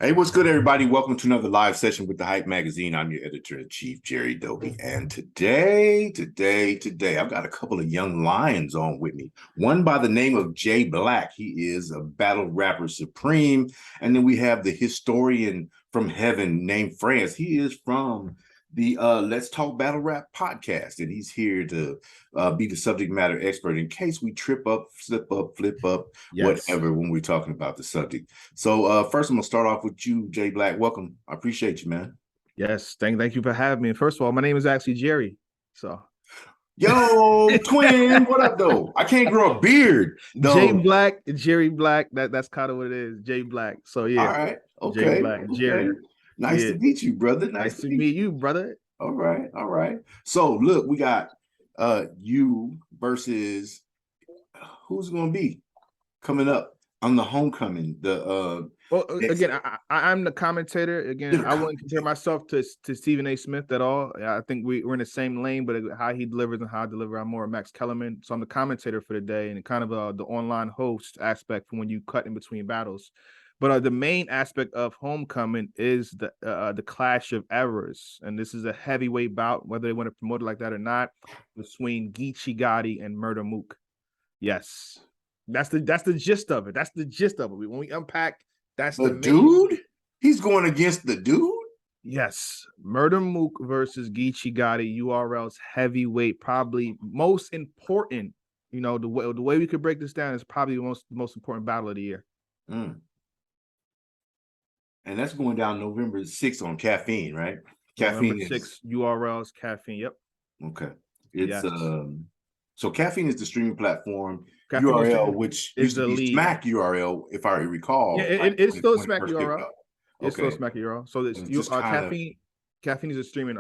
Hey, what's good, everybody? Welcome to another live session with the Hype Magazine. I'm your editor-in-chief, Jerry Dobie. And today, I've got a couple of young lions on with me. One by the name of Jay Blac. He is a battle rapper supreme. And then we have the historian from heaven named France. He is from the Let's Talk Battle Rap podcast. And he's here to be the subject matter expert in case we trip up, slip up, flip up, Yes. whatever, when we're talking about the subject. So first, I'm gonna start off with you, Jay Blac. Welcome. I appreciate you, man. Yes. Thank you for having me. And first of all, my name is actually Jerry. So Yo, twin, what up, though? I can't grow a beard, Jay though. Blac, Jerry Blac. That's kind of what it is. Jay Blac. So All yeah, right, Jay okay, Blac, okay. Jerry. Nice Yeah. to meet you, brother. Nice Nice to to meet meet you. you, brother. All right, all right. So look, we got you versus who's gonna be coming up on the homecoming. Well, Next, again, I'm the commentator. Again, you're the I wouldn't compare commentator. myself to Stephen A. Smith at all. I think we're in the same lane, but how he delivers and how I deliver, I'm more Max Kellerman. So I'm the commentator for the day and kind of the online host aspect for when you cut in between battles. But the main aspect of Homecoming is the clash of errors, and this is a heavyweight bout, whether they want to promote it like that or not, between Geechee Gotti and Murder Mook. Yes, that's the gist of it. That's the gist of it. When we unpack, that's The the main. dude, he's going against the dude. Yes, Murder Mook versus Geechee Gotti, URL's heavyweight, probably most important. The way we could break this down is probably the most important battle of the year. Mm. And that's going down November 6th on Caffeine, right? November Caffeine is 6th, URL's Caffeine. Yep. okay. It's Yes. So Caffeine is the streaming platform. Caffeine URL, which is used to the be lead. Smack URL, if I Yeah, recall, like it's still when it Smack first kicked URL. up. It's still Okay. Smack URL. So this And it's you just kind of Caffeine is a streaming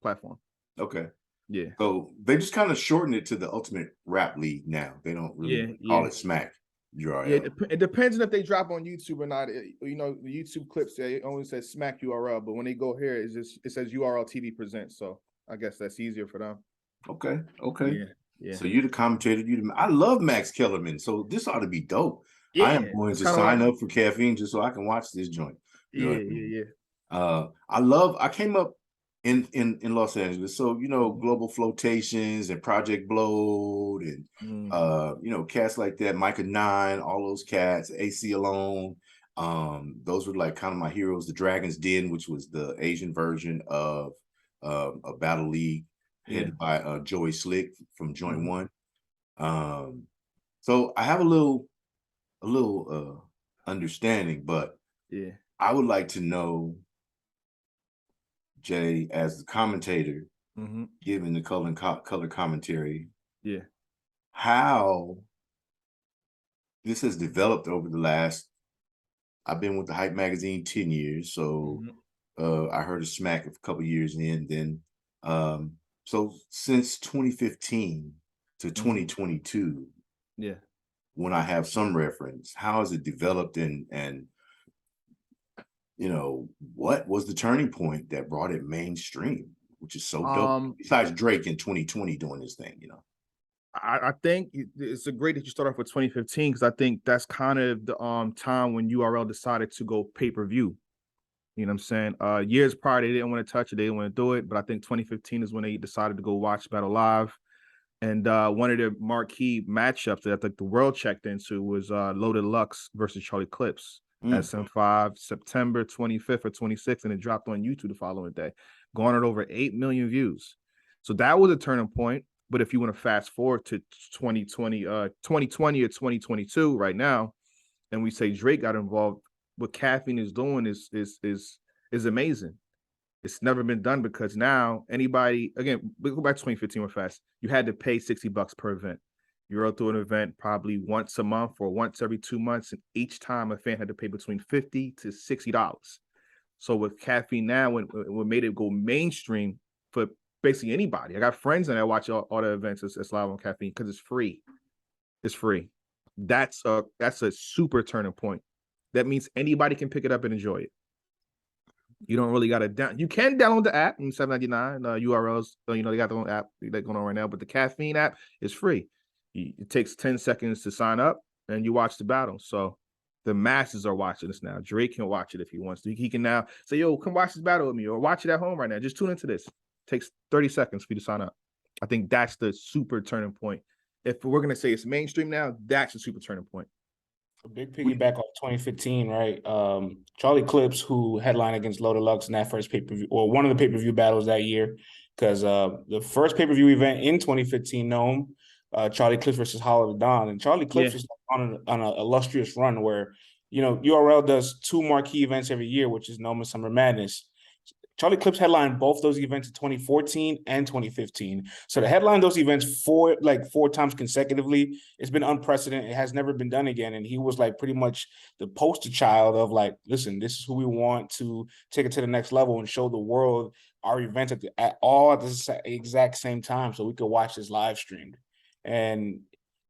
platform. okay. Yeah. So they just kind of shortened it to the Ultimate Rap League now. They don't really call Yeah. it Smack Yeah, URL. it depends on if they drop on YouTube or not. The YouTube clips say it only says Smack URL, but when they go here, it says URL TV presents. So I guess that's easier for them. Okay. Okay. Yeah. So you're the commentator. I love Max Kellerman. So this ought to be dope. I am Yeah. going That's to kind of sign why. up for Caffeine just so I can watch this joint. You know what I mean? Yeah. I came up in Los Angeles. So, Global Flotations and Project Blowed and cats like that, Micah Nine, all those cats, AC Alone. Those were like kind of my heroes. The Dragon's Den, which was the Asian version of a battle league headed by Joey Slick from Joint One. So I have a little understanding, but Yeah. I would like to know, Jay, as the commentator, giving the color commentary, Yeah. how this has developed over the last. I've been with the Hype Magazine 10 years, so I heard a smack a couple years in. Then, so since 2015 to 2022, Yeah. when I have some reference, how has it developed and what was the turning point that brought it mainstream, which is so dope. Besides Drake in 2020 doing this thing. I think it's a great that you start off with 2015 because I think that's kind of the time when URL decided to go pay-per-view. You know what I'm saying? Years prior, they didn't want to touch it, they didn't want to do it, but I think 2015 is when they decided to go watch Battle Live. And one of the marquee matchups that I think the world checked into was Loaded Lux versus Charlie Clips. SM5, September 25th or 26th, and it dropped on YouTube the following day, garnered over 8 million views. So that was a turning point. But if you want to fast forward to 2020 or 2022 right now, and we say Drake got involved, what Caffeine is doing is amazing. It's never been done because now anybody, again, we go back to 2015 real fast. You had to pay $60 per event. You wrote through an event probably once a month or once every 2 months, and each time a fan had to pay between $50 to $60. So with Caffeine now, when made it go mainstream for basically anybody. I got friends and I watch all the events that's live on Caffeine because it's free. It's free. That's a super turning point. That means anybody can pick it up and enjoy it. You don't really got to down. You can download the app in $7.99 URLs. They got their own app that's going on right now, but the Caffeine app is free. It takes 10 seconds to sign up, and you watch the battle. So the masses are watching this now. Drake can watch it if he wants to. He can now say, yo, come watch this battle with me, or watch it at home right now. Just tune into this. Takes 30 seconds for you to sign up. I think that's the super turning point. If we're gonna say it's mainstream now, that's the super turning point. A big piggyback off 2015, right? Charlie Clips, who headlined against Low Deluxe in that first pay-per-view, or one of the pay-per-view battles that year, because the first pay-per-view event in 2015, Gnome, Charlie Clips versus Hollow the Don, and Charlie Clips was on an illustrious run where, URL does 2 marquee events every year, which is Gnome and Summer Madness. Charlie Clips headlined both those events in 2014 and 2015. So to headline those events 4 times consecutively, it's been unprecedented. It has never been done again. And he was like pretty much the poster child of like, listen, this is who we want to take it to the next level and show the world our events at the exact same time so we could watch this live streamed. And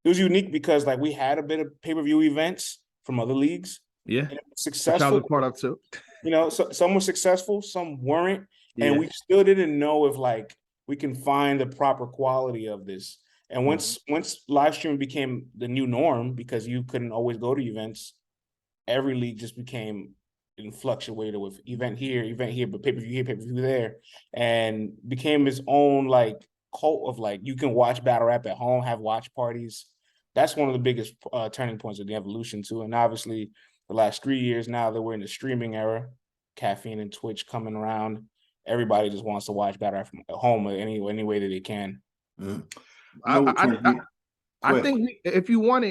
it was unique because like we had a bit of pay-per-view events from other leagues. Yeah. Successful. Part of too. So some were successful, some weren't, and we still didn't know if like we can find the proper quality of this. And once live streaming became the new norm, because you couldn't always go to events, every league just became fluctuated with event here, but pay-per-view here, pay-per-view there, and became its own like cult of like you can watch battle rap at home, have watch parties. That's one of the biggest turning points of the evolution too, and obviously. The last 3 years now that we're in the streaming era, Caffeine and Twitch coming around, everybody just wants to watch battle rap from home any way that they can. I think if you want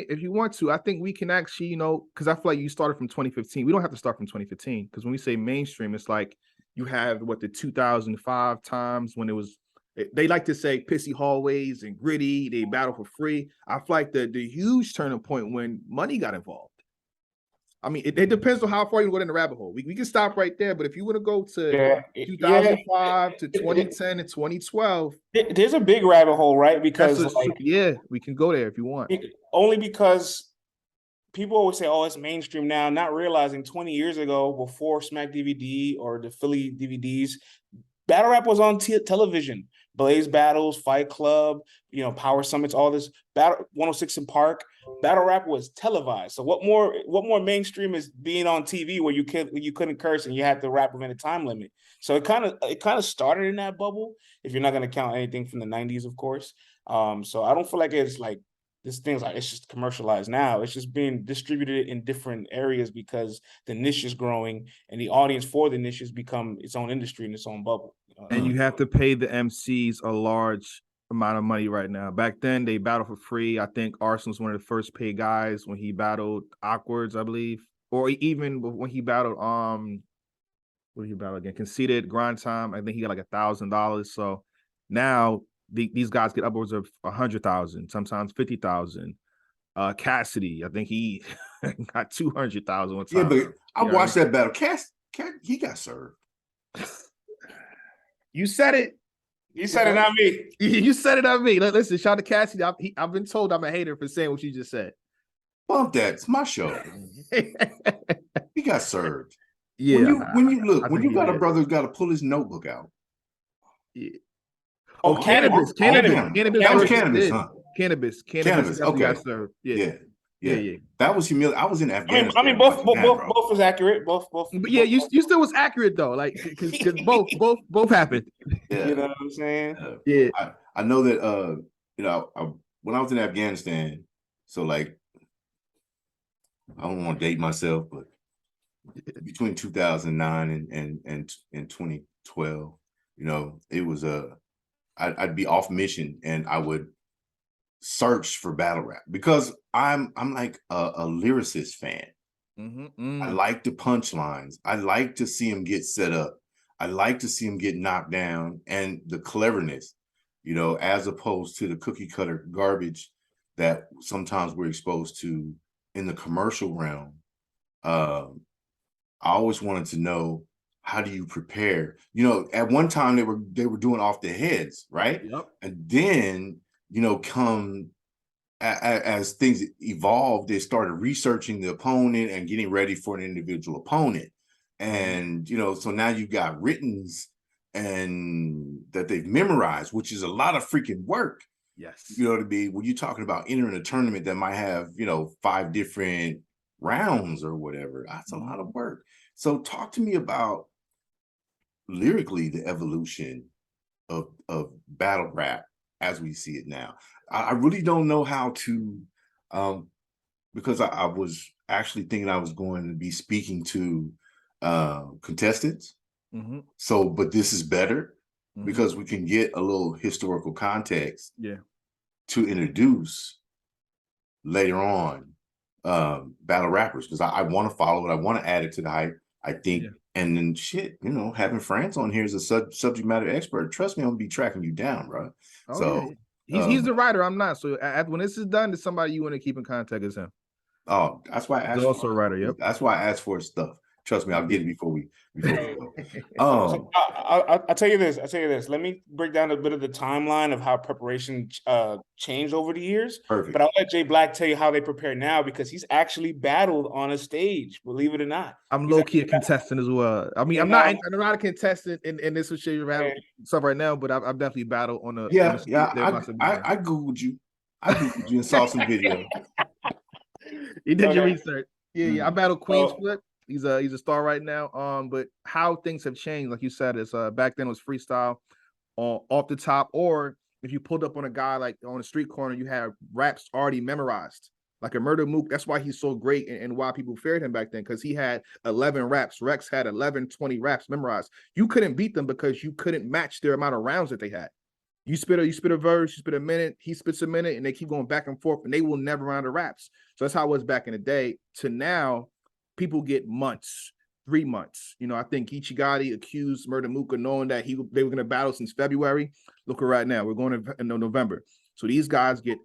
to, I think we can actually, because I feel like you started from 2015. We don't have to start from 2015 because when we say mainstream, it's like you have the 2005 times when it was. They like to say pissy hallways and gritty. They battle for free. I feel like the huge turning point when money got involved. I mean, it depends on how far you go in the rabbit hole. We can stop right there, but if you want to go to 2005 to 2010 and 2012, there's a big rabbit hole, right? Because we can go there if you want. Only because people always say, "Oh, it's mainstream now," not realizing 20 years ago, before Smack DVD or the Philly DVDs, battle rap was on television. Blaze battles, Fight Club, Power Summits, all this battle 106 in Park. Battle rap was televised. So what more mainstream is being on TV where you couldn't curse and you had to rap within a time limit. So it kind of started in that bubble, if you're not going to count anything from the 90s, of course. So I don't feel like it's like this thing's like it's just commercialized now. It's just being distributed in different areas because the niche is growing and the audience for the niche has become its own industry in its own bubble. And you have to pay the MCs a large amount of money right now. Back then, they battled for free. I think Arsenal's one of the first paid guys when he battled Awkwards, I believe, or even when he battled what did he battle again? Conceited, Grind Time. I think he got like $1,000. So now these guys get upwards of 100,000, sometimes 50,000. Cassidy, I think he got 200,000 one time. Yeah, but I watched that battle. Cass, he got served. You said it. You said it, not me. You said it, not me. Listen, shout out to Cassidy. I've been told I'm a hater for saying what you just said. Bump that. It's my show. He got served. Yeah. When you got a brother who's got to pull his notebook out. Yeah. Oh, cannabis. Cannabis, huh? Cannabis. Okay. Got served. Yeah. That was humiliating. I was in Afghanistan. I mean, both was accurate. Both. But yeah, you still was accurate though, like because both happened. Yeah. You know what I'm saying? Yeah. I know that when I was in Afghanistan, so like I don't want to date myself, but between 2009 and 2012, it was I'd be off mission and I would search for battle rap because I'm like a lyricist fan. I like the punchlines. I like to see him get set up. I like to see him get knocked down and the cleverness, as opposed to the cookie cutter garbage that sometimes we're exposed to in the commercial realm. I always wanted to know, how do you prepare? At one time they were doing off their heads, right? Yep. And then, come as things evolved, they started researching the opponent and getting ready for an individual opponent. And, so now you've got writtens and that they've memorized, which is a lot of freaking work. Yes. When you're talking about entering a tournament that might have, 5 different rounds or whatever. That's a lot of work. So talk to me about lyrically the evolution of battle rap as we see it now. I really don't know how to, because I was actually thinking I was going to be speaking to contestants. So, but this is better because we can get a little historical context to introduce later on battle rappers, because I want to follow it. I want to add it to the hype. I think, and then shit, you know, having France on here as a subject matter expert, trust me, I'm gonna be tracking you down, bro. He's the writer. I'm not. So when this is done, there's somebody you want to keep in contact is him. Oh, that's why I asked. He's also a writer. Yep. That's why I asked for his stuff. Trust me, I'll get it before we go. So I'll tell you this. Let me break down a bit of the timeline of how preparation changed over the years. Perfect. But I'll let Jay Blac tell you how they prepare now, because he's actually battled on a stage, believe it or not. I'm low-key a contestant as well. I mean, I'm not a contestant in this shit you're having stuff right now, but I've definitely battled on a I Googled you. I Googled you and saw some video. You did your research. Yeah. I battled Queen's Flip. He's a star right now. But how things have changed, like you said, is back then it was freestyle off the top, or if you pulled up on a guy like on a street corner, you had raps already memorized, like a Murder Mook. That's why he's so great and why people feared him back then, because he had 11 raps. Rex had 11, 20 raps memorized. You couldn't beat them because you couldn't match their amount of rounds that they had. You spit a verse, you spit a minute, he spits a minute, and they keep going back and forth, and they will never run out of raps. So that's how it was back in the day. To now, people get months, 3 months. You know, I think Geechee Gotti accused Murder Mook of knowing that they were going to battle since February. Look at right now, we're going to November. So these guys get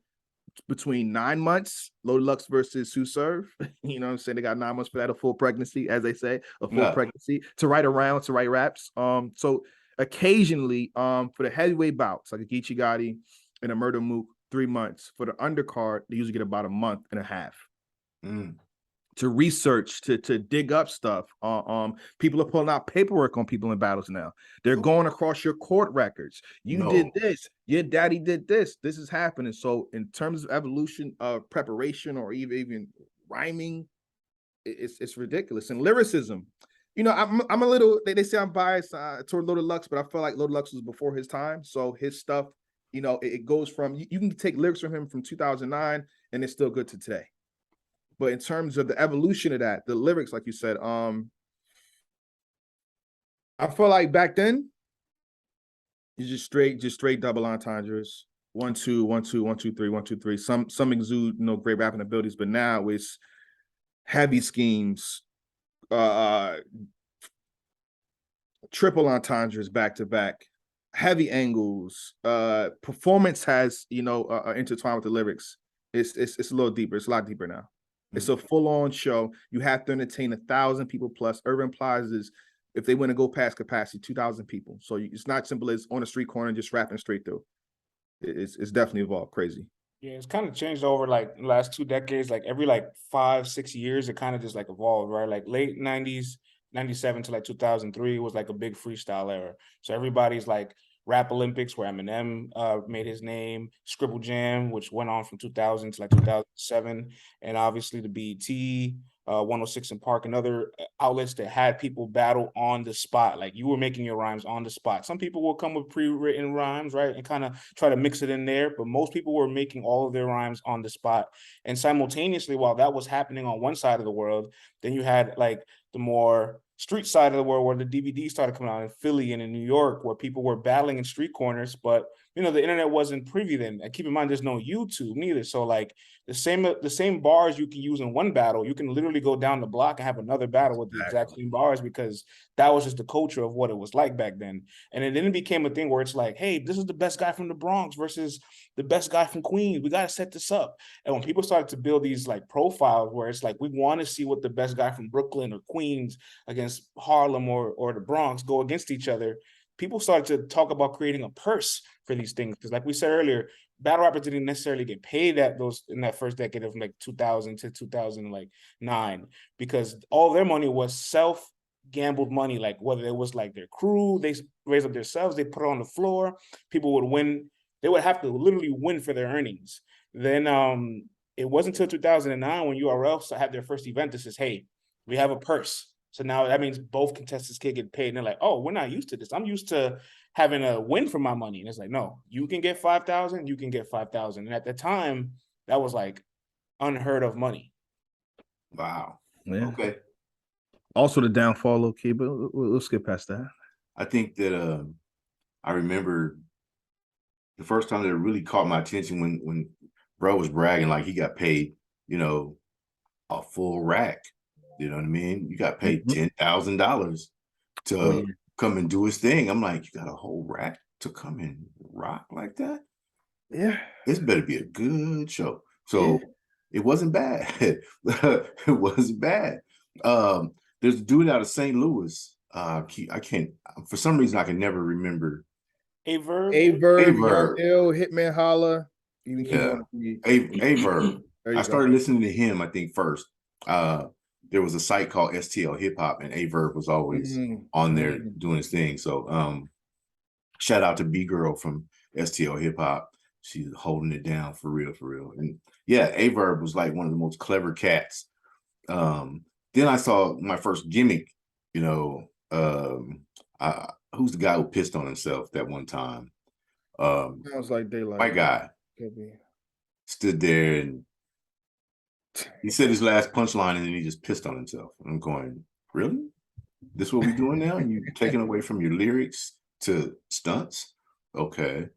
between 9 months, Loaded Lux versus Sue Surf. You know what I'm saying? They got 9 months for that, a full pregnancy, as they say, a full pregnancy to write raps. So occasionally, for the heavyweight bouts, like a Geechee Gotti and a Murder Mook, 3 months. For the undercard, they usually get about a month and a half. To research, to dig up stuff. People are pulling out paperwork on people in battles now. They're going across your court records. You did this. Your daddy did this. This is happening. So in terms of evolution of preparation or even rhyming, it's ridiculous. And lyricism, you know, I'm a little. They say I'm biased toward Loaded Lux, but I feel like Loaded Lux was before his time. So his stuff, you know, it goes from you can take lyrics from him from 2009 and it's still good to today. But in terms of the evolution of that, the lyrics, like you said, I feel like back then, you just straight double entendres. 1 2 1 2 1 2 3 1 2 3. Some exude, you know, great rapping abilities, but now it's heavy schemes, triple entendres back to back, heavy angles. Performance has, you know, intertwined with the lyrics. It's a little deeper. It's a lot deeper now. It's a full-on show. You have to entertain 1,000 people plus. Irving Plaza's, if they want to go past capacity, 2,000 people. So it's not simple as on a street corner just rapping straight through. It's definitely evolved crazy. Yeah, it's kind of changed over like the last 2 decades. Like every like 5-6 years, it kind of just like evolved, right? Like late 90s, 97 to like 2003 was like a big freestyle era. So everybody's like Rap Olympics, where Eminem made his name, Scribble Jam, which went on from 2000 to like 2007, and obviously the BET, 106 and Park, and other outlets that had people battle on the spot. Like you were making your rhymes on the spot. Some people will come with pre-written rhymes, right, and kind of try to mix it in there, but most people were making all of their rhymes on the spot. And simultaneously, while that was happening on one side of the world, then you had like the more street side of the world, where the DVDs started coming out in Philly and in New York, where people were battling in street corners, but you know the internet wasn't privy then. And keep in mind, there's no YouTube neither. So like the same bars you can use in one battle, you can literally go down the block and have another battle with the exact same bars, because that was just the culture of what it was like back then. And then it became a thing where it's like, hey, this is the best guy from the Bronx versus the best guy from Queens. We got to set this up. And when people started to build these like profiles where it's like, we want to see what the best guy from Brooklyn or Queens against Harlem or the Bronx go against each other, people started to talk about creating a purse for these things. Because like we said earlier, battle rappers didn't necessarily get paid in that first decade of like 2000 to 2009, because all their money was self-gambled money. Like whether it was like their crew, they raised up themselves, they put it on the floor, people would win. They would have to literally win for their earnings. Then it wasn't until 2009 when URL had their first event that says, hey, we have a purse. So now that means both contestants can get paid. And they're like, oh, we're not used to this. I'm used to having a win for my money. And it's like, no, you can get 5,000, you can get 5,000. And at the time, that was like unheard of money. Wow. Yeah. Okay. Also the downfall, low key, but we'll skip past that. I think that I remember the first time that it really caught my attention when bro was bragging like he got paid, you know, a full rack. You know what I mean? You got paid $10,000 to come and do his thing. I'm like, you got a whole rack to come and rock like that? Yeah. This better be a good show. So it wasn't bad. It wasn't bad. There's a dude out of St. Louis. I can't, for some reason, I can never remember. Averb, Young Ill, Hitman Holla. You can keep going. Averb. I started listening to him, I think, first. There was a site called STL Hip Hop, and Averb was always on there doing his thing. So shout out to B Girl from STL Hip Hop. She's holding it down for real, for real. And yeah, Averb was like one of the most clever cats. Then I saw my first gimmick, you know, who's the guy who pissed on himself that one time? Sounds like daylight. White guy stood there and he said his last punchline and then he just pissed on himself. And I'm going, really? This what we doing now? You taking away from your lyrics to stunts? Okay.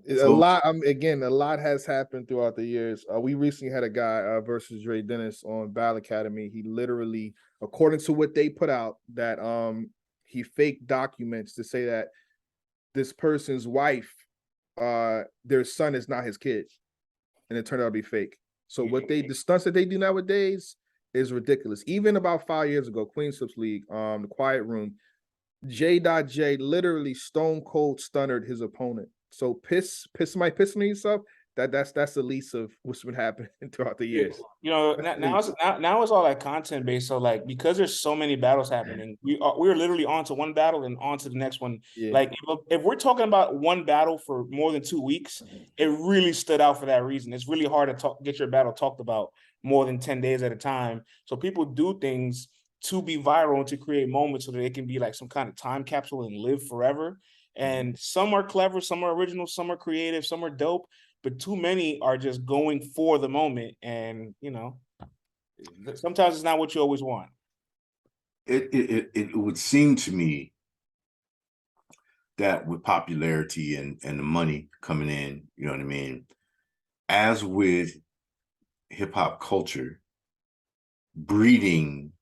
A lot has happened throughout the years. We recently had a guy versus Dre Dennis on Battle Academy. He literally, according to what they put out, that he faked documents to say that this person's wife, their son is not his kid, and it turned out to be fake. So the stunts that they do nowadays is ridiculous. Even about 5 years ago, Queen Slips League, the Quiet Room, J.J literally stone cold stunnered his opponent. So somebody pissing on yourself, that's the least of what's been happening throughout the years. You know, now it's all like content based. So like, because there's so many battles happening, we're literally on to one battle and on to the next one. Yeah. Like if we're talking about one battle for more than 2 weeks, it really stood out for that reason. It's really hard to get your battle talked about more than 10 days at a time. So people do things to be viral and to create moments so that it can be like some kind of time capsule and live forever. And some are clever, some are original, some are creative, some are dope, but too many are just going for the moment. And, you know, sometimes it's not what you always want. It would seem to me that with popularity and the money coming in, you know what I mean, as with hip hop culture, breeding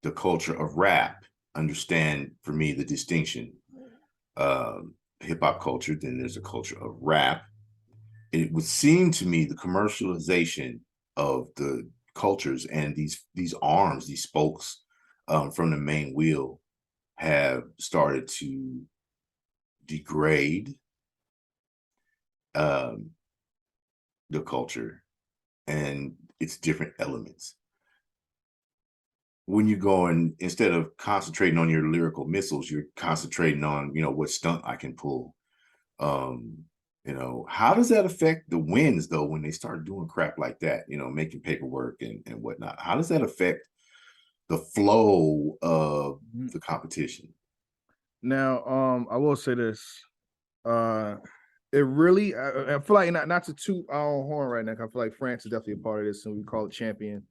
the culture of rap, understand for me the distinction. Hip hop culture, then there's a culture of rap. It would seem to me the commercialization of the cultures and these arms, these spokes from the main wheel have started to degrade the culture and its different elements. When you're going, instead of concentrating on your lyrical missiles, you're concentrating on, you know, what stunt I can pull. You know, how does that affect the wins though, when they start doing crap like that, you know, making paperwork and whatnot? How does that affect the flow of the competition? Now, I will say this. It really, I feel like not to toot our own horn right now, I feel like France is definitely a part of this and we call it champion.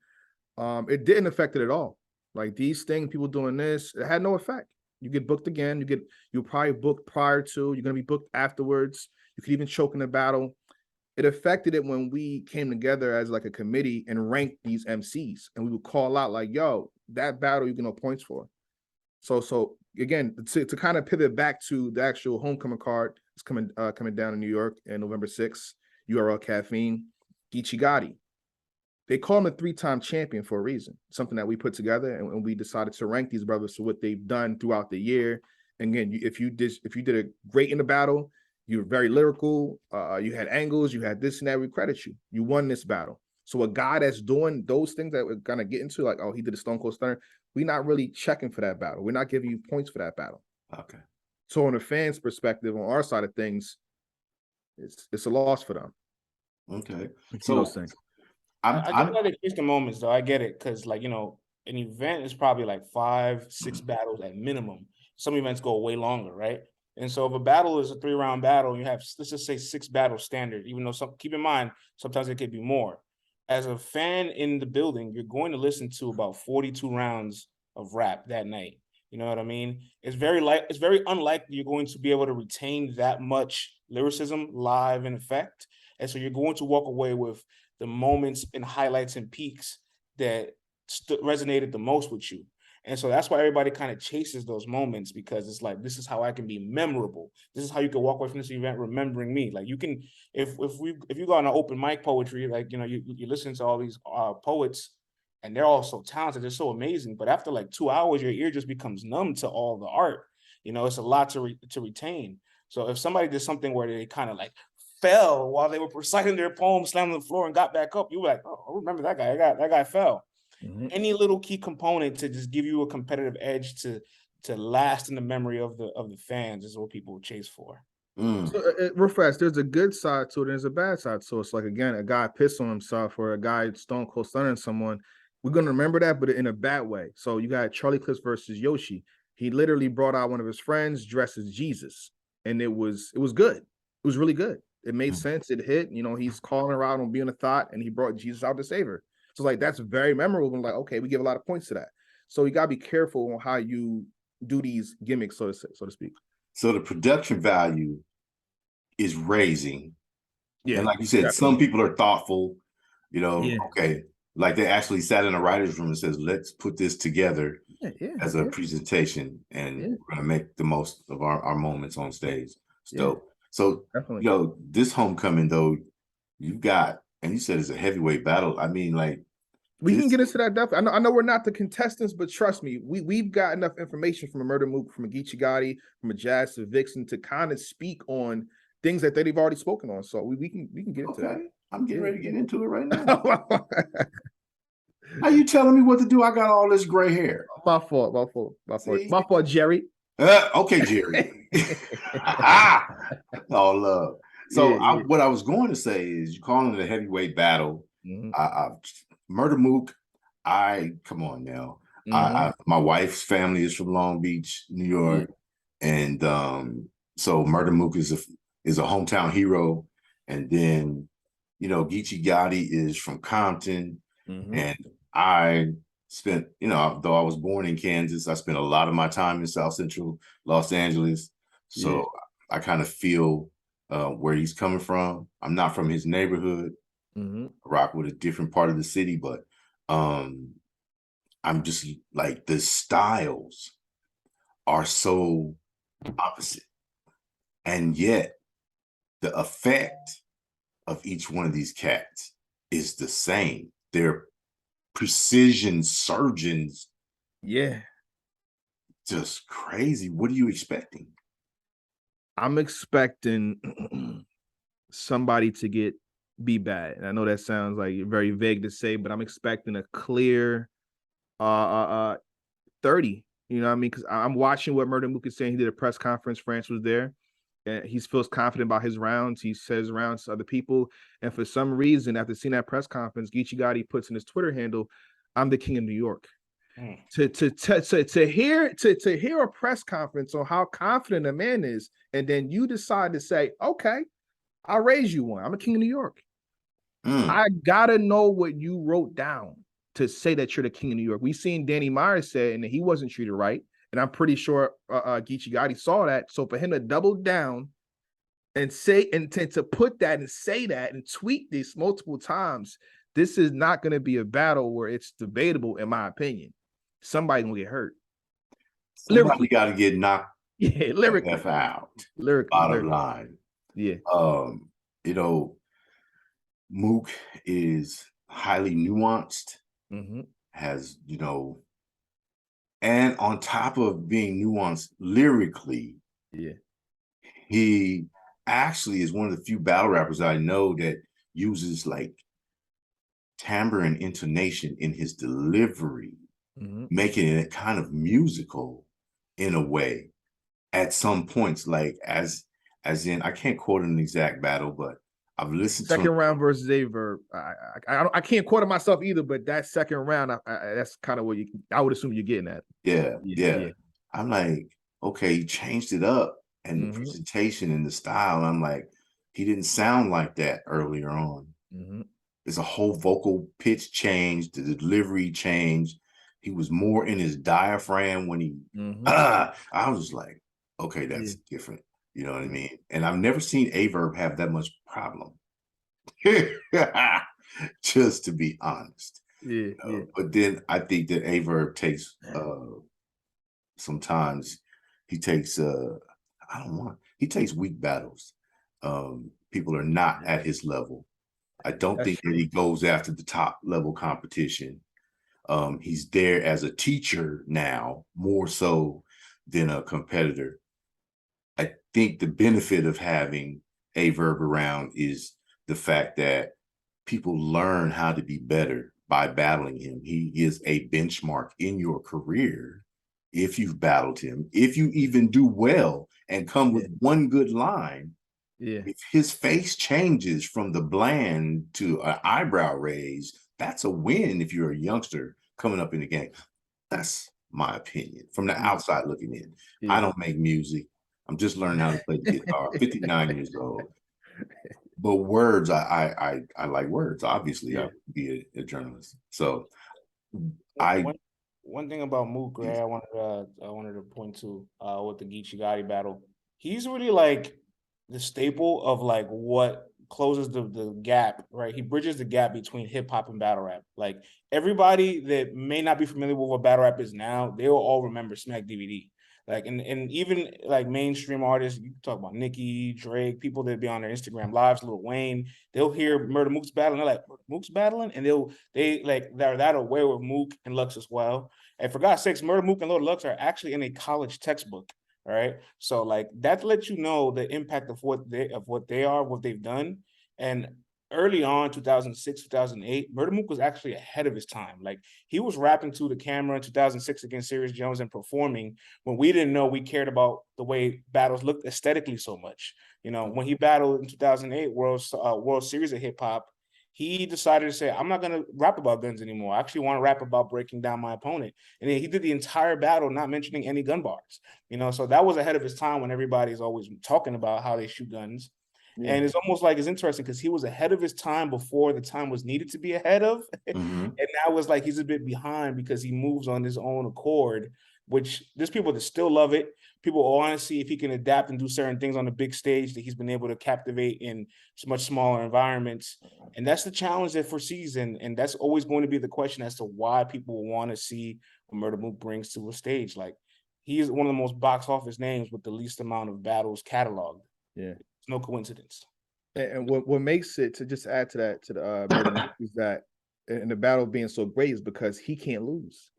It didn't affect it at all. Like these things, people doing this, it had no effect. You get booked again. you're probably booked prior to, you're gonna be booked afterwards. You could even choke in the battle. It affected it when we came together as like a committee and ranked these MCs, and we would call out like, "Yo, that battle you get no points for." So again, to kind of pivot back to the actual homecoming card, it's coming down in New York on November 6th. URL Caffeine, Geechee Gotti. They call him a 3-time champion for a reason, something that we put together, and we decided to rank these brothers for what they've done throughout the year. And again, if you did a great in the battle, you were very lyrical, you had angles, you had this and that, we credit you. You won this battle. So a guy that's doing those things that we're gonna get into, like, oh, he did a Stone Cold Stunner, we're not really checking for that battle. We're not giving you points for that battle. Okay. So on the fans' perspective, on our side of things, it's a loss for them. Okay. So those things. I get why they pick the moments though. I get it because like an event is probably like 5-6 battles at minimum. Some events go way longer, right? And so if a battle is a 3-round battle, you have, let's just say 6 battles standard, even though keep in mind, sometimes it could be more. As a fan in the building, you're going to listen to about 42 rounds of rap that night. You know what I mean? It's very unlikely you're going to be able to retain that much lyricism live in effect. And so you're going to walk away with the moments and highlights and peaks that resonated the most with you. And so that's why everybody kind of chases those moments, because it's like, this is how I can be memorable. This is how you can walk away from this event remembering me. Like you can, if you go on an open mic poetry, like, you listen to all these poets and they're all so talented, they're so amazing. But after like 2 hours, your ear just becomes numb to all the art. It's a lot to retain. So if somebody did something where they kind of like fell while they were reciting their poem, slammed on the floor and got back up, you were like, oh, remember that guy, that guy fell. Mm-hmm. Any little key component to just give you a competitive edge to last in the memory of the fans is what people chase for. So, real fast, there's a good side to it and there's a bad side to it. It's like, again, a guy pissed on himself or a guy stone cold stunning someone. We're going to remember that, but in a bad way. So you got Charlie Clips versus Yoshi. He literally brought out one of his friends dressed as Jesus, and it was good. It was really good. It made sense. It hit. He's calling her out on being a thought, and he brought Jesus out to save her. So like, that's very memorable. And like, okay, we give a lot of points to that. So you gotta be careful on how you do these gimmicks, so to speak. So the production value is raising. Yeah. And like you said, definitely. Some people are thoughtful, okay. Like they actually sat in a writer's room and says, let's put this together as a presentation, and we're gonna make the most of our moments on stage. So definitely. This homecoming though, you've got, and you said it's a heavyweight battle. I mean, like, we can get into that depth. I know we're not the contestants, but trust me, we've got enough information from a Murder Mook, from a Geechee Gotti, from a Jazz to Vixen to kind of speak on things that they've already spoken on. So we can get into that. I'm getting ready to get into it right now. How you telling me what to do? I got all this gray hair. My fault, Jerry. Okay, Jerry. All love. So what I was going to say is, you calling it a heavyweight battle. Mm-hmm. Murder Mook, come on now. Mm-hmm. My wife's family is from Long Beach, New York, and so Murder Mook is a hometown hero. And then Geechee Gotti is from Compton, and I spent, though I was born in Kansas, I spent a lot of my time in South Central Los Angeles, so I kind of feel where he's coming from. I'm not from his neighborhood. I rock with a different part of the city, but I'm just like, the styles are so opposite, and yet the effect of each one of these cats is the same. They're precision surgeons. Yeah. Just crazy. What are you expecting? I'm expecting somebody to be bad. And I know that sounds like very vague to say, but I'm expecting a clear 30. You know what I mean? Because I'm watching what Murder Mook is saying. He did a press conference. France was there. And he feels confident about his rounds. He says rounds to other people. And for some reason, after seeing that press conference, Geechee Gotti puts in his Twitter handle, "I'm the king of New York." To hear a press conference on how confident a man is, and then you decide to say, okay, I'll raise you one. I'm a king of New York. I gotta know what you wrote down to say that you're the king of New York. We've seen Danny Myers say, and he wasn't treated right. And I'm pretty sure Geechee Gotti saw that. So for him to double down and say, and to put that and say that and tweet this multiple times, this is not going to be a battle where it's debatable, in my opinion. Somebody gonna get hurt. Somebody got to get knocked lyrically out. Bottom line. Yeah. Mook is highly nuanced, has, and on top of being nuanced lyrically, he actually is one of the few battle rappers I know that uses like timbre and intonation in his delivery, making it kind of musical in a way at some points, like as in, I can't quote an exact battle, but I've listened second to him. round versus Averb. I can't quote it myself either, but that second round, that's kind of what I would assume you're getting at. Yeah. I'm like, okay, he changed it up and the Mm-hmm. presentation and the style. I'm like, he didn't sound like that earlier on. Mm-hmm. There's a whole vocal pitch change, the delivery changed. He was more in his diaphragm when he I was just like, okay, that's different. You know what I mean? And I've never seen Averb have that much problem. Just to be honest. But then I think that Averb takes sometimes he takes he takes weak battles. People are not at his level. I don't think that he goes after the top level competition. He's there as a teacher now, more so than a competitor. I think the benefit of having Averb around is the fact that people learn how to be better by battling him. He is a benchmark in your career if you've battled him, if you even do well and come with one good line. If his face changes from the bland to an eyebrow raise, that's a win if you're a youngster coming up in the game. That's my opinion from the outside looking in. I don't make music. I'm just learning how to play the guitar. 59 years old. But words, I like words. Obviously, I would be a journalist. So one thing about Mook, right? I wanted to point to with the Geechee Gotti battle. He's really like the staple of like what closes the gap, right? He bridges the gap between hip hop and battle rap. Like everybody that may not be familiar with what battle rap is now, they will all remember Smack DVD. Like and even like mainstream artists, you talk about Nicki, Drake, people that be on their Instagram lives, Lil Wayne, they'll hear Murder Mook's battling, they're like, Mook's battling, and they're that aware with Mook and Lux as well. And for God's sakes, Murder Mook and Lil Lux are actually in a college textbook. All right. So like that lets you know the impact of what they are, what they've done. And early on, 2006, 2008, Murder Mook was actually ahead of his time. Like he was rapping to the camera in 2006 against Serious Jones and performing when we didn't know we cared about the way battles looked aesthetically so much. You know, when he battled in 2008 World Series of Hip Hop, he decided to say, I'm not going to rap about guns anymore. I actually want to rap about breaking down my opponent. And then he did the entire battle not mentioning any gun bars. You know, so that was ahead of his time when everybody's always talking about how they shoot guns. And it's almost like it's interesting because he was ahead of his time before the time was needed to be ahead of. And now it's like he's a bit behind because he moves on his own accord, which there's people that still love it. People want to see if he can adapt and do certain things on the big stage that he's been able to captivate in much smaller environments. And that's the challenge that foresees. And that's always going to be the question as to why people want to see what Murder Mook brings to a stage. Like he is one of the most box office names with the least amount of battles cataloged. It's no coincidence. And what makes it, to just add to that, to the Murder Mook, is that in the battle being so great is because he can't lose.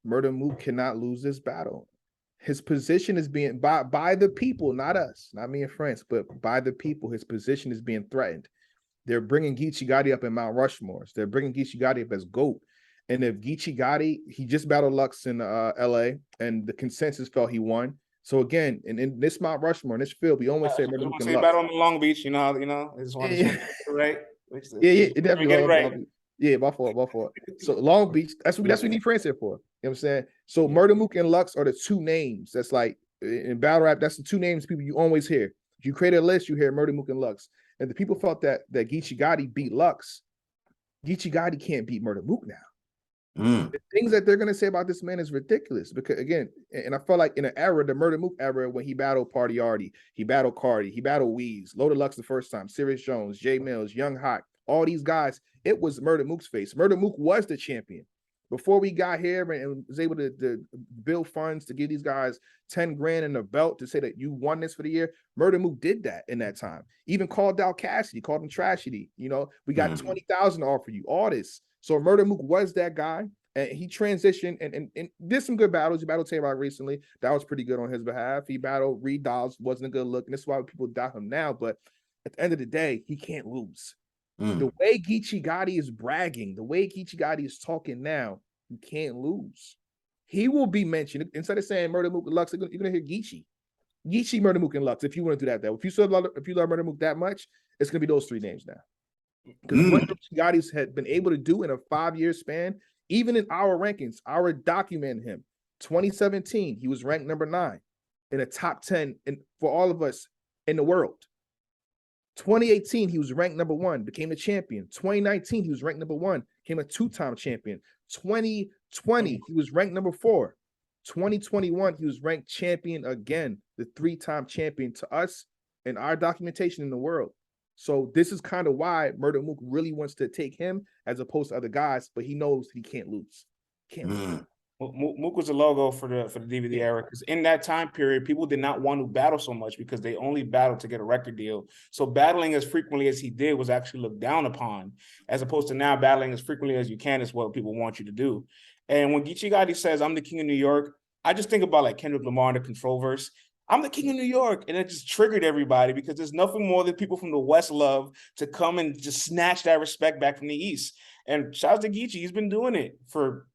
Murder Mook cannot lose this battle. His position is being by the people, not us, not me and France, but by the people. His position is being threatened. They're bringing Geechee Gotti up in Mount Rushmores. They're bringing Geechee Gotti up as GOAT. And if Geechee Gotti, he just battled Lux in LA, and the consensus felt he won. So again, in this Mount Rushmore, in this field, we always say Murder Mook and Lux. Battle in Long Beach, I just want to right. It definitely right. My fault. So Long Beach, that's what we need France here for. You know what I'm saying? So Murder Mook and Lux are the two names. That's like in battle rap, that's the two names people you always hear. If you create a list, you hear Murder Mook and Lux. And the people felt that Geechee Gotti beat Lux. Geechee Gotti can't beat Murder Mook now. The things that they're going to say about this man is ridiculous because, again, and I felt like in an era, the Murder Mook era, when he battled Party Artie, he battled Cardi, he battled Weeze, Loaded Lux the first time, Serious Jones, Jay Mills, Young Hot, all these guys, it was Murder Mook's face. Murder Mook was the champion. Before we got here and was able to build funds to give these guys 10 grand in a belt to say that you won this for the year, Murder Mook did that in that time. Even called out Cassidy, called him tragedy. We got 20,000 to offer you, all this. So Murder Mook was that guy, and he transitioned and did some good battles. He battled Tay-Rock recently. That was pretty good on his behalf. He battled Reed Dolls, wasn't a good look, and this is why people doubt him now. But at the end of the day, he can't lose. The way Geechee Gotti is bragging, the way Geechee Gotti is talking now, you can't lose. He will be mentioned. Instead of saying Murder Mook and Lux, you're going to hear Geechee. Geechee, Murder Mook, and Lux. If you want to do that, if you love Murder Mook that much, it's gonna be those three names now. Because what Gotti's had been able to do in a 5-year span, even in our rankings, our document him. 2017, he was ranked number 9 in a top 10 for all of us in the world. 2018, he was ranked number 1, became a champion. 2019, he was ranked number 1, became a 2-time champion. 2020, he was ranked number 4. 2021, he was ranked champion again, the 3-time champion to us and our documentation in the world. So this is kind of why Murder Mook really wants to take him as opposed to other guys, but he knows he can't lose. Lose. Mook was a logo for the DVD era, because in that time period, people did not want to battle so much because they only battled to get a record deal. So battling as frequently as he did was actually looked down upon, as opposed to now battling as frequently as you can is what people want you to do. And when Geechee Gotti says, "I'm the king of New York," I just think about like Kendrick Lamar in the Control verse. I'm the king of New York. And it just triggered everybody, because there's nothing more that people from the West love to come and just snatch that respect back from the East. And shout out to Geechee. He's been doing it for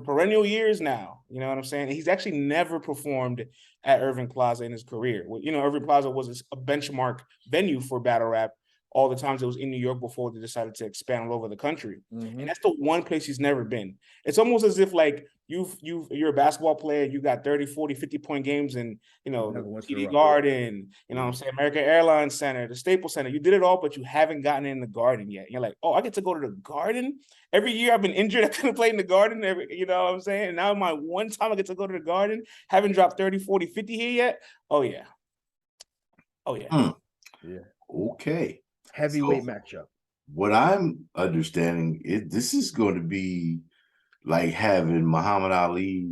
perennial years now. You know what I'm saying? He's actually never performed at Irving Plaza in his career. You know, Irving Plaza was a benchmark venue for battle rap all the times it was in New York before they decided to expand all over the country. And that's the one place he's never been. It's almost as if like you're a basketball player, you got 30, 40, 50-point games in, you know, TD Garden, you know what I'm saying, American Airlines Center, the Staples Center. You did it all, but you haven't gotten in the Garden yet. You're like, oh, I get to go to the Garden? Every year I've been injured, I couldn't play in the Garden, you know what I'm saying? And now my one time I get to go to the Garden, haven't dropped 30, 40, 50 here yet? Oh, yeah. Oh, yeah. Yeah. Okay. Heavyweight matchup. What I'm understanding is this is going to be like having Muhammad Ali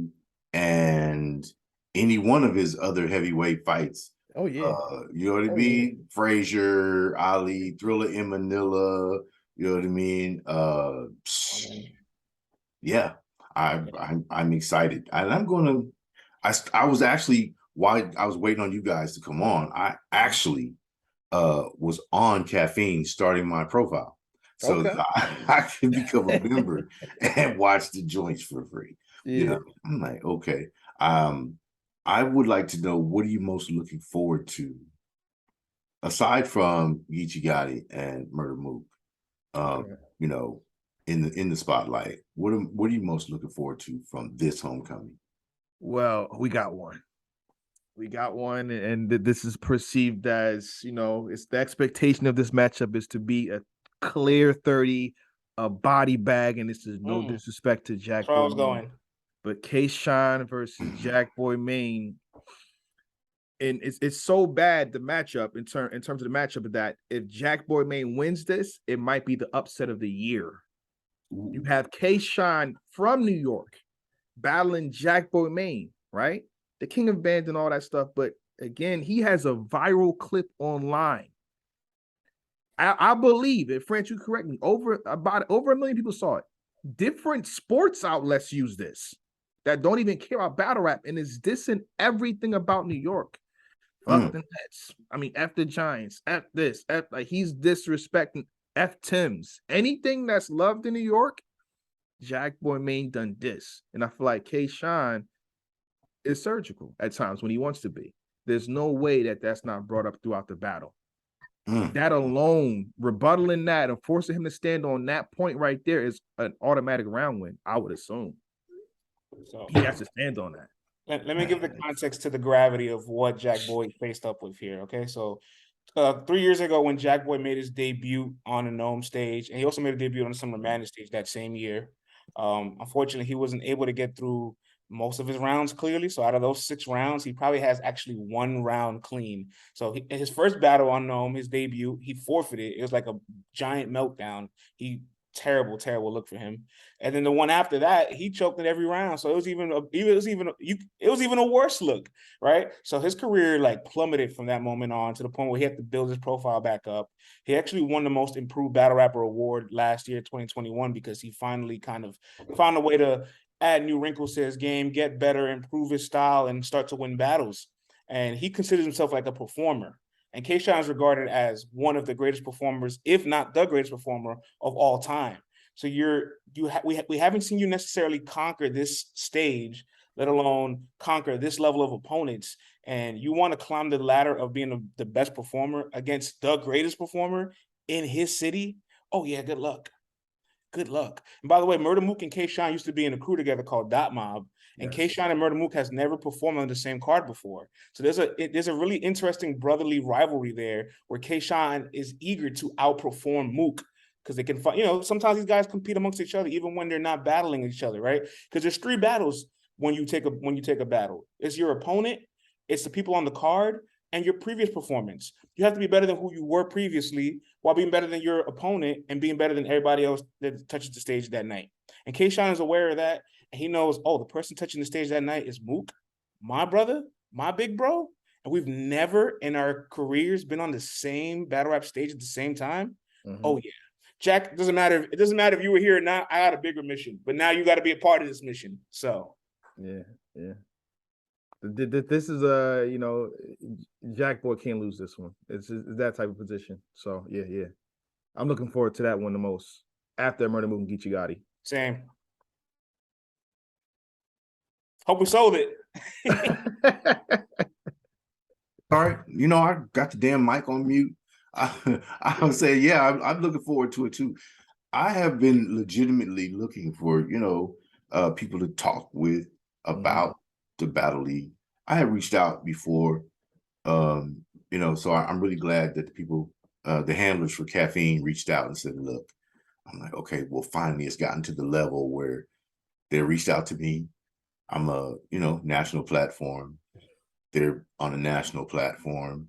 and any one of his other heavyweight fights. Oh yeah, you know what I mean? Yeah. Frazier, Ali, Thriller in Manila. You know what I mean? Yeah, I'm excited, and I'm gonna. I was actually, while I was waiting on you guys to come on, I actually was on caffeine starting my profile, so I can become a member and watch the joints for free. Yeah. You know, I'm like, okay. I would like to know, what are you most looking forward to, aside from Geechee Gotti and Murder Mook? You know, in the spotlight. What are you most looking forward to from this homecoming? Well, we got one. We got one, and this is perceived as, you know, it's the expectation of this matchup is to be a clear 30, a body bag, and this is no disrespect to Jack Boy Maine, but K-Shine versus Jack Boy Maine, and it's so bad, the matchup in terms of the matchup, that if Jack Boy Maine wins this, it might be the upset of the year. You have K-Shine from New York battling Jack Boy Maine, right? The king of bands and all that stuff, but again, he has a viral clip online. I believe, if France, you correct me, over 1 million people saw it. Different sports outlets use this that don't even care about battle rap, and is dissing everything about New York. Fuck the Nets. I mean, F the Giants. F this. F, like, he's disrespecting F Tims. Anything that's loved in New York, Jack Boy Maine done this, and I feel like K-Shine is surgical at times when he wants to be. There's no way that that's not brought up throughout the battle. That alone, rebuttaling that and forcing him to stand on that point right there, is an automatic round win, I would assume. So he has to stand on that. Let me give the context to the gravity of what Jack Boy faced up with here, okay? So 3 years ago, when Jack Boy made his debut on the Gnome stage, and he also made a debut on the Summer Madness stage that same year, unfortunately, he wasn't able to get through most of his rounds clearly. So out of those 6 rounds, he probably has actually 1 round clean. So in his first battle on Gnome, his debut, he forfeited. It was like a giant meltdown. Terrible look for him. And then the one after that, he choked in every round. So it was even a worse look, right? So his career like plummeted from that moment on, to the point where he had to build his profile back up. He actually won the most improved battle rapper award last year, 2021, because he finally kind of found a way to add new wrinkles to his game, get better, improve his style, and start to win battles. And he considers himself like a performer. And K-Shine is regarded as one of the greatest performers, if not the greatest performer of all time. So we haven't seen you necessarily conquer this stage let alone conquer this level of opponents. And you want to climb the ladder of being the best performer against the greatest performer in his city. Oh yeah, good luck. Good luck. And by the way, Murder Mook and K-Shine used to be in a crew together called Dot Mob. And Yes. K-Shine and Murder Mook has never performed on the same card before. So there's a really interesting brotherly rivalry there where K-Shine is eager to outperform Mook because they can find, sometimes these guys compete amongst each other even when they're not battling each other, right? Because there's 3 battles when you take a battle. It's your opponent, it's the people on the card, and your previous performance. You have to be better than who you were previously while being better than your opponent and being better than everybody else that touches the stage that night. And K-Shine is aware of that. And he knows, the person touching the stage that night is Mook, my brother, my big bro. And we've never in our careers been on the same battle rap stage at the same time. Mm-hmm. Oh, yeah. Jack, it doesn't matter if you were here or not. I got a bigger mission. But now you got to be a part of this mission. So. Yeah. This is Jack Boy can't lose this one. It's that type of position. So yeah. I'm looking forward to that one the most after Murder Mook and Geechee Gotti. Same. Hope we sold it. All right, I got the damn mic on mute. I would say, yeah, I'm looking forward to it too. I have been legitimately looking for, people to talk with about the Battle League. I have reached out before, so I'm really glad that the people, the handlers for Caffeine reached out and said, look, I'm like, okay, well, finally it's gotten to the level where they reached out to me. I'm a, national platform. They're on a national platform.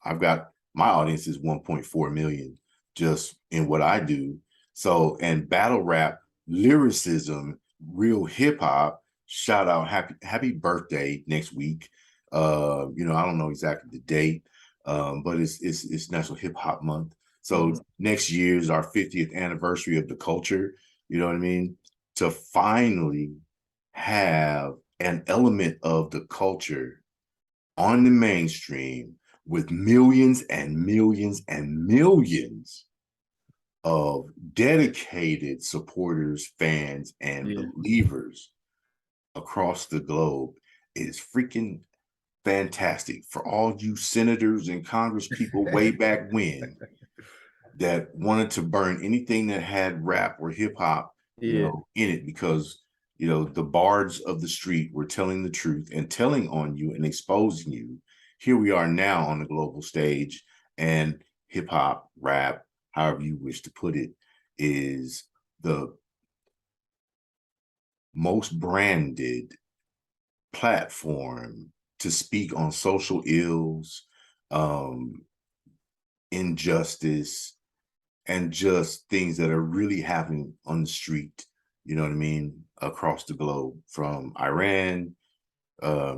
I've got, my audience is 1.4 million just in what I do. So, and battle rap, lyricism, real hip hop, shout out, happy birthday next week. I don't know exactly the date, but it's National Hip Hop Month. So next year is our 50th anniversary of the culture. You know what I mean? To finally have an element of the culture on the mainstream with millions and millions and millions of dedicated supporters, fans, and believers across the globe is freaking fantastic. For all you senators and Congress people way back when that wanted to burn anything that had rap or hip hop, in it, because the bards of the street were telling the truth and telling on you and exposing you. Here we are now on the global stage, and hip hop, rap, however you wish to put it, is the most branded platform to speak on social ills, injustice, and just things that are really happening on the street, you know what I mean, across the globe, from Iran.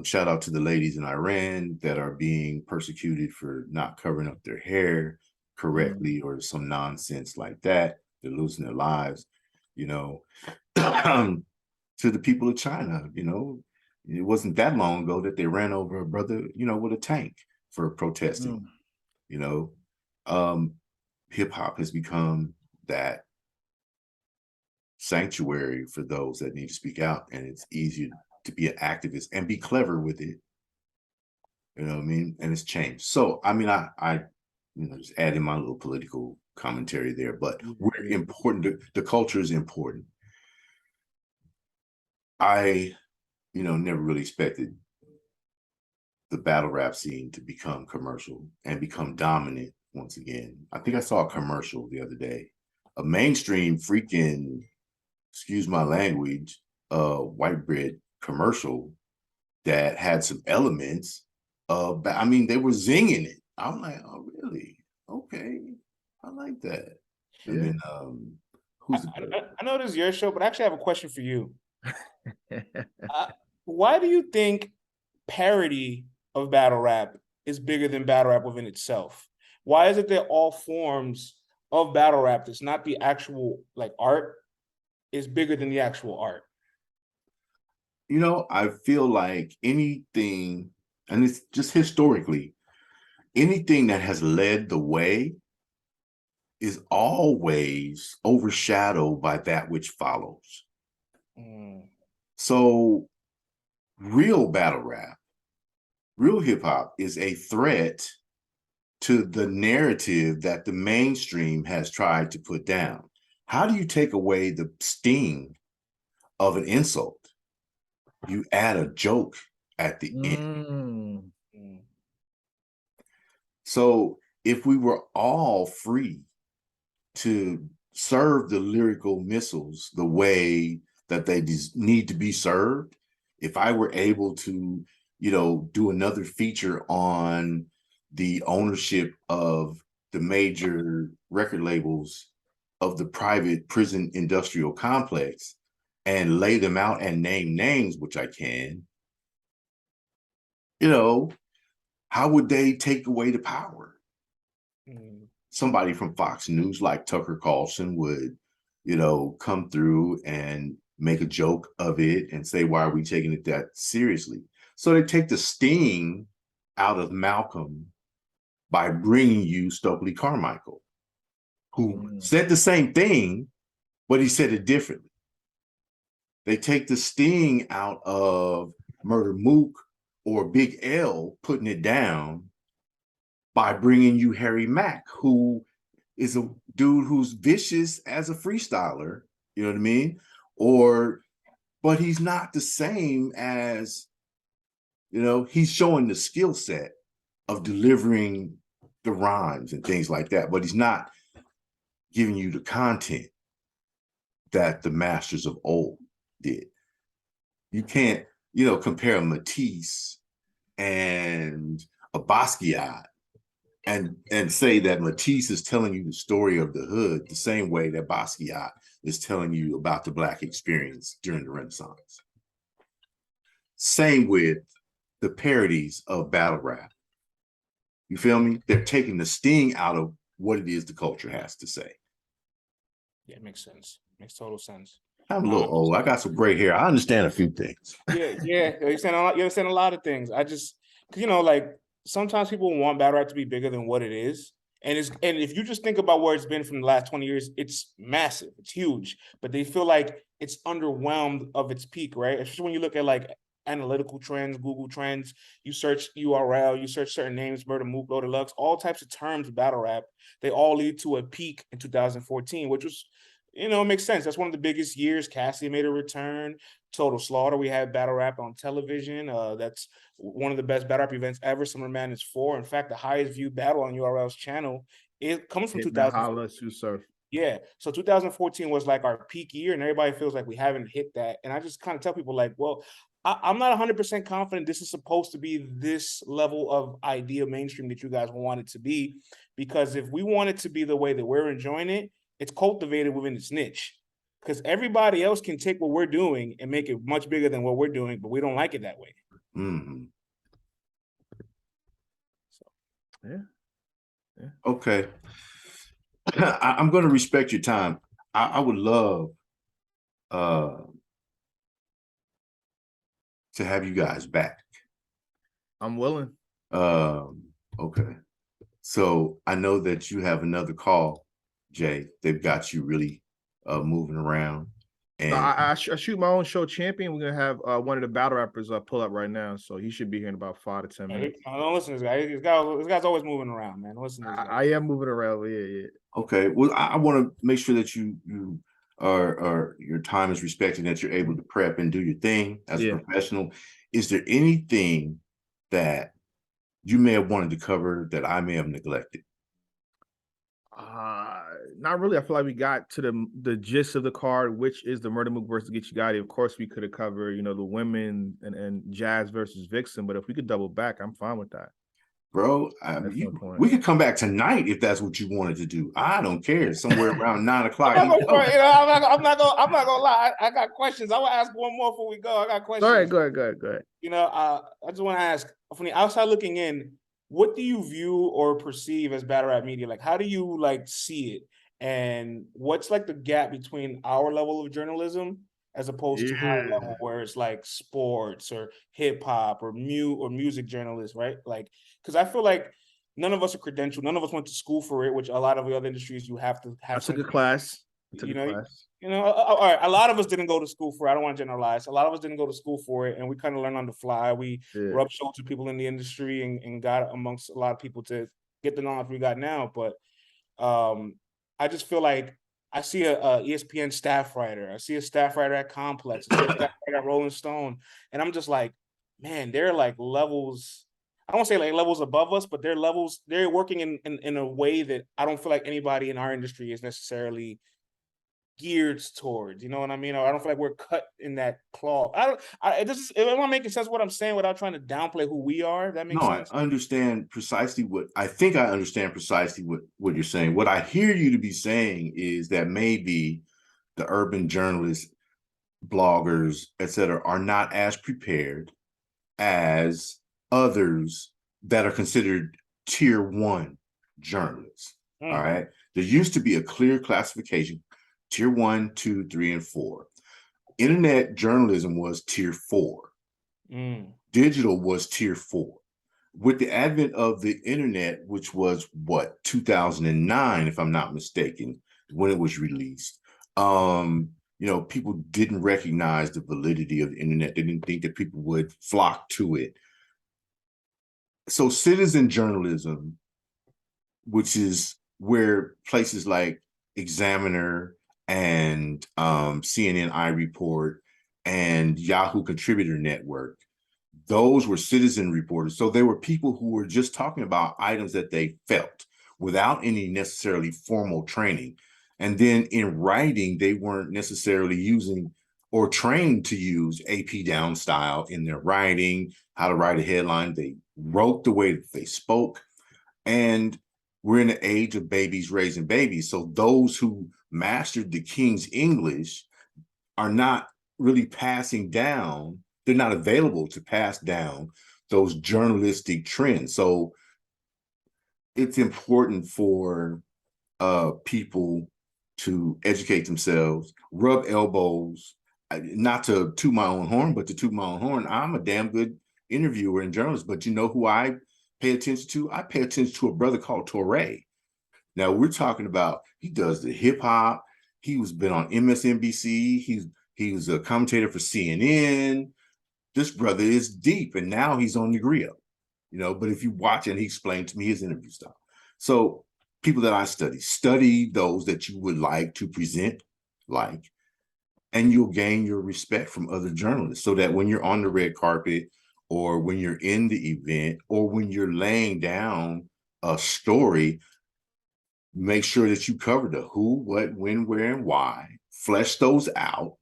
Shout out to the ladies in Iran that are being persecuted for not covering up their hair correctly or some nonsense like that. They're losing their lives, to the people of China. It wasn't that long ago that they ran over a brother, with a tank for protesting. Hip hop has become that sanctuary for those that need to speak out, and it's easier to be an activist and be clever with it. You know what I mean? And it's changed. So, I mean, I just add in my little political commentary there, but we're important. The culture is important. I, never really expected the battle rap scene to become commercial and become dominant once again. I think I saw a commercial the other day, a mainstream freaking, excuse my language, white bread commercial that had some elements of, they were zinging it. I'm like, oh, really? Okay. I like that. And then, I know this is your show, but I actually have a question for you. Why do you think parody of battle rap is bigger than battle rap within itself? Why is it that all forms of battle rap that's not the actual art is bigger than the actual art? I feel like anything, and it's just historically, anything that has led the way is always overshadowed by that which follows. So real battle rap, real hip hop is a threat to the narrative that the mainstream has tried to put down. How do you take away the sting of an insult? You add a joke at the end. So if we were all free to serve the lyrical missiles the way that they need to be served, if I were able to, do another feature on the ownership of the major record labels of the private prison industrial complex and lay them out and name names, which I can, how would they take away the power? Somebody from Fox News like Tucker Carlson would, come through and make a joke of it and say, why are we taking it that seriously? So they take the sting out of Malcolm by bringing you Stokely Carmichael, who said the same thing, but he said it differently. They take the sting out of Murder Mook or Big L putting it down by bringing you Harry Mack, who is a dude who's vicious as a freestyler, you know what I mean? But he's not the same as, he's showing the skill set of delivering the rhymes and things like that, but he's not giving you the content that the masters of old did. You can't, compare Matisse and a Basquiat and say that Matisse is telling you the story of the hood the same way that Basquiat is telling you about the Black experience during the Renaissance. Same with the parodies of battle rap. You feel me? They're taking the sting out of what it is the culture has to say. Yeah, it makes sense. Makes total sense. I'm a little old. I got some gray hair. I understand a few things. Yeah. You understand a lot of things. I just, like sometimes people want battle rap to be bigger than what it is. And if you just think about where it's been from the last 20 years, it's massive. It's huge. But they feel like it's underwhelmed of its peak, right? Especially when you look at like analytical trends, Google trends, you search URL, you search certain names, Murder Mook, Low Deluxe, all types of terms of battle rap, they all lead to a peak in 2014, which was, it makes sense. That's one of the biggest years. Cassie made a return. Total Slaughter, we had battle rap on television. That's one of the best battle rap events ever. Summer Madness 4. In fact, the highest viewed battle on URL's channel, it comes from 2000. Yeah, so 2014 was like our peak year, and everybody feels like we haven't hit that. And I just kind of tell people like, well, I'm not 100% confident this is supposed to be this level of idea mainstream that you guys want it to be, because if we want it to be the way that we're enjoying it, it's cultivated within its niche. Because everybody else can take what we're doing and make it much bigger than what we're doing, but we don't like it that way. Mm-hmm. So, yeah. Okay. I'm going to respect your time. I would love to have you guys back. I'm willing. Okay. So I know that you have another call, Jay. They've got you really moving around. And I shoot my own show, Champion. We're gonna have one of the battle rappers pull up right now, so he should be here in about 5 to 10 minutes. Don't listen to this guy. This guy's always moving around, man. Listen to this guy. I am moving around. Yeah. Okay. Well, I want to make sure that you are your time is respected, that you're able to prep and do your thing as a professional. Is there anything that you may have wanted to cover that I may have neglected? Not really. I feel like we got to the gist of the card, which is the Murder Mook versus Get You Gotti. Of course, we could have covered, the women and Jazz versus Vixen, but if we could double back, I'm fine with that. Bro, we could come back tonight if that's what you wanted to do. I don't care. Somewhere around 9 o'clock. I'm not gonna lie. I got questions. I will ask one more before we go. I got questions. All right, go ahead. I just want to ask, from the outside looking in, what do you view or perceive as battle rap media? Like, how do you see it? And what's like the gap between our level of journalism as opposed to higher level, where it's like sports or hip hop or music journalists, right? Like, because I feel like none of us are credentialed, none of us went to school for it, which a lot of the other industries you have to have. I took a class. To the class. All right, a lot of us didn't go to school for it. I don't want to generalize. A lot of us didn't go to school for it, and we kind of learned on the fly. We rubbed shoulders with people in the industry and got amongst a lot of people to get the knowledge we got now. But I just feel like I see a ESPN staff writer. I see a staff writer at Complex. I see a staff writer at Rolling Stone. And I'm just like, man, they're like levels. I don't want to say like levels above us, but they're working in a way that I don't feel like anybody in our industry is necessarily geared towards, you know what I mean? Or I don't feel like we're cut in that cloth. Am I making sense what I'm saying without trying to downplay who we are? That makes sense. I understand precisely what you're saying. What I hear you to be saying is that maybe the urban journalists, bloggers, etc., are not as prepared as others that are considered tier 1 journalists. All right. There used to be a clear classification. Tier 1, 2, 3, and 4. Internet journalism was tier 4. Digital was tier 4. With the advent of the internet, which was 2009, if I'm not mistaken, when it was released, people didn't recognize the validity of the internet. They didn't think that people would flock to it. So citizen journalism, which is where places like Examiner and CNN iReport and Yahoo Contributor Network, those were citizen reporters. So they were people who were just talking about items that they felt without any necessarily formal training. And then in writing, they weren't necessarily using or trained to use AP Down style in their writing, how to write a headline. They wrote the way that they spoke. And we're in the age of babies raising babies. So those who mastered the King's English are not really passing down. They're not available to pass down those journalistic trends. So it's important for people to educate themselves, rub elbows, not to toot my own horn, but to toot my own horn. I'm a damn good interviewer and journalist, but you know who I pay attention to? I pay attention to a brother called Torre. Now we're talking about, he does the hip hop. He was been on MSNBC. He was a commentator for CNN. This brother is deep, and now he's on the grill, but if you watch and he explained to me his interview style. So people that I study those that you would like to present and you'll gain your respect from other journalists so that when you're on the red carpet or when you're in the event or when you're laying down a story, make sure that you cover the who, what, when, where, and why, flesh those out,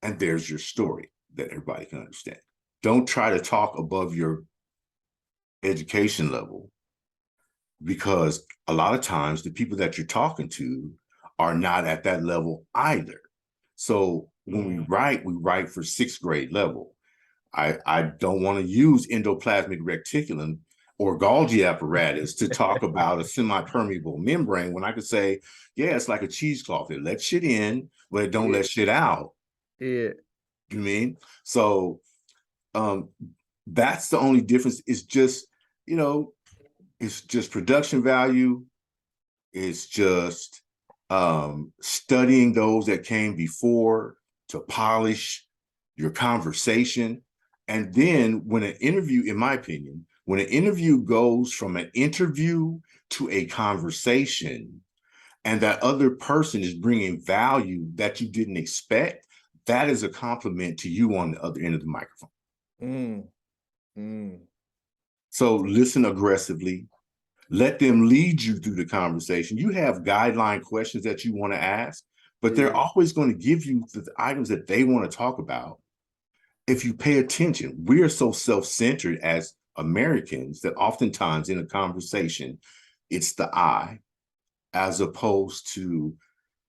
and there's your story that everybody can understand. Don't try to talk above your education level, because a lot of times the people that you're talking to are not at that level either. So when we write for 6th grade level. I don't want to use endoplasmic reticulum or Golgi apparatus to talk about a semi-permeable membrane when I could say, yeah, it's like a cheesecloth. It lets shit in, but it don't let shit out. Yeah. You know what I mean? So that's the only difference. It's just, it's just production value. It's just studying those that came before to polish your conversation. And then when an interview, in my opinion, when an interview goes from an interview to a conversation and that other person is bringing value that you didn't expect, that is a compliment to you on the other end of the microphone. So listen aggressively. Let them lead you through the conversation. You have guideline questions that you want to ask, but they're always going to give you the items that they want to talk about. If you pay attention, we are so self-centered as Americans that oftentimes in a conversation, it's the I as opposed to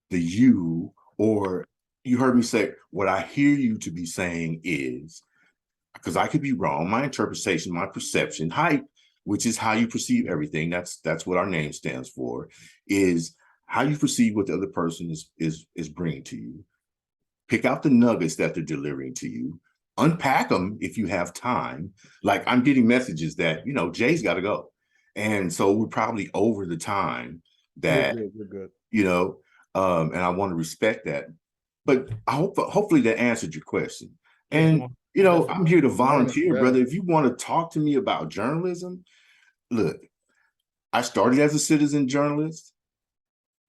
the you, or you heard me say, what I hear you to be saying is, because I could be wrong, my interpretation, my perception, hype, which is how you perceive everything. That's what our name stands for, is how you perceive what the other person is bringing to you. Pick out the nuggets that they're delivering to you. Unpack them if you have time. Like I'm getting messages that, Jay's got to go. And so we're probably over the time that, we're good. And I want to respect that. But hopefully that answered your question. And you know, I'm here to volunteer, brother. If you want to talk to me about journalism, look, I started as a citizen journalist,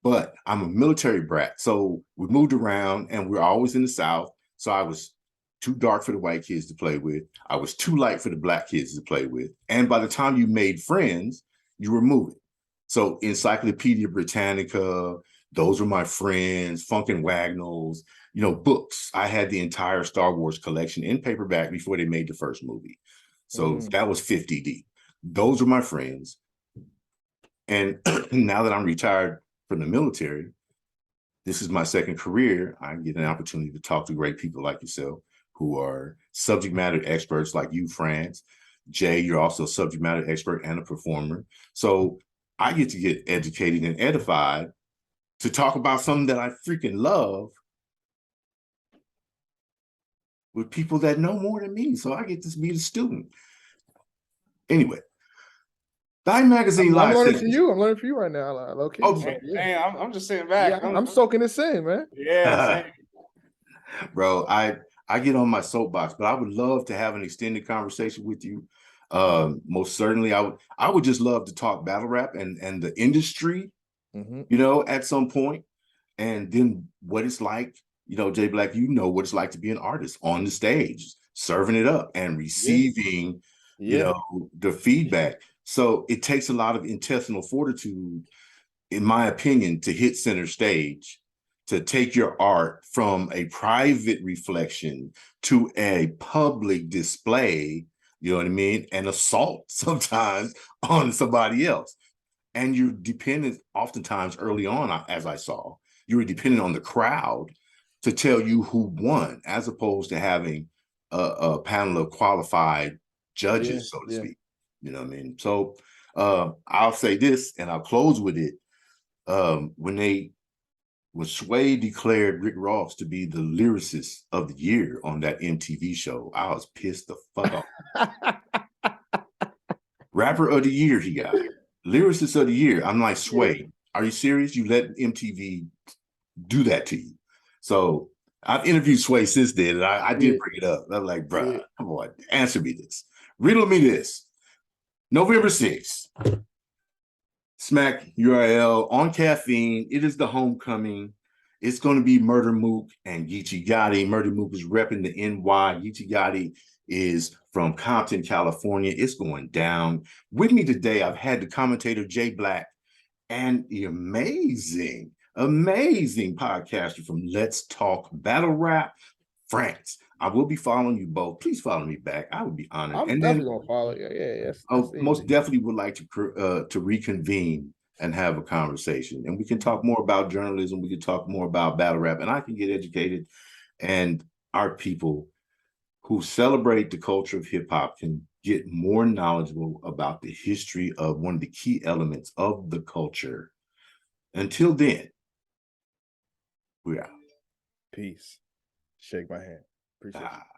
but I'm a military brat. So we moved around and we're always in the South. So I was too dark for the white kids to play with. I was too light for the black kids to play with. And by the time you made friends, you were moving. So Encyclopedia Britannica, those were my friends, Funkin' Wagnalls, you know, books. I had the entire Star Wars collection in paperback before they made the first movie. So that was 50 deep. Those were my friends. And now that I'm retired from the military, this is my second career. I get an opportunity to talk to great people like yourself who are subject matter experts like you, France. Jay, you're also a subject matter expert and a performer. So I get to get educated and edified to talk about something that I freaking love with people that know more than me. So I get to be the student. Anyway, Dime Magazine I'm Live. learning from you. I'm learning from you right now. Okay. Okay. Man, I'm just sitting back. Yeah, I'm soaking this in, man. Yeah, bro. I get on my soapbox, but I would love to have an extended conversation with you. Most certainly, I would just love to talk battle rap and the industry, you know, at some point, and then what it's like. You know, Jay Blac, you know what it's like to be an artist on the stage, serving it up and receiving, you know, the feedback. So it takes a lot of intestinal fortitude, in my opinion, to hit center stage, to take your art from a private reflection to a public display, you know what I mean? And assault sometimes on somebody else. And you're dependent oftentimes early on, as I saw, you were dependent on the crowd to tell you who won, as opposed to having a panel of qualified judges, so to speak. You know what I mean? So I'll say this, and I'll close with it. When Sway declared Rick Ross to be the lyricist of the year on that MTV show, I was pissed the fuck off. Rapper of the year he got. Lyricist of the year. I'm like, Sway, are you serious? You let MTV do that to you? So I've interviewed Sway since then, and I did bring it up. I'm like, bro, come on, answer me this. Riddle me this. November 6th, Smack URL on Caffeine. It is the homecoming. It's going to be Murder Mook and Geechee Gotti. Murder Mook is repping the NY. Geechee Gotti is from Compton, California. It's going down. With me today, I've had the commentator Jay Blac and the amazing podcaster from Let's Talk Battle Rap, France. I will be following you both. Please follow me back. I would be honored. I'm definitely gonna follow you. Yeah. Most definitely would like to reconvene and have a conversation, and we can talk more about journalism. We can talk more about battle rap, and I can get educated. And our people who celebrate the culture of hip hop can get more knowledgeable about the history of one of the key elements of the culture. Until then, we're out. Peace. Shake my hand. Appreciate you.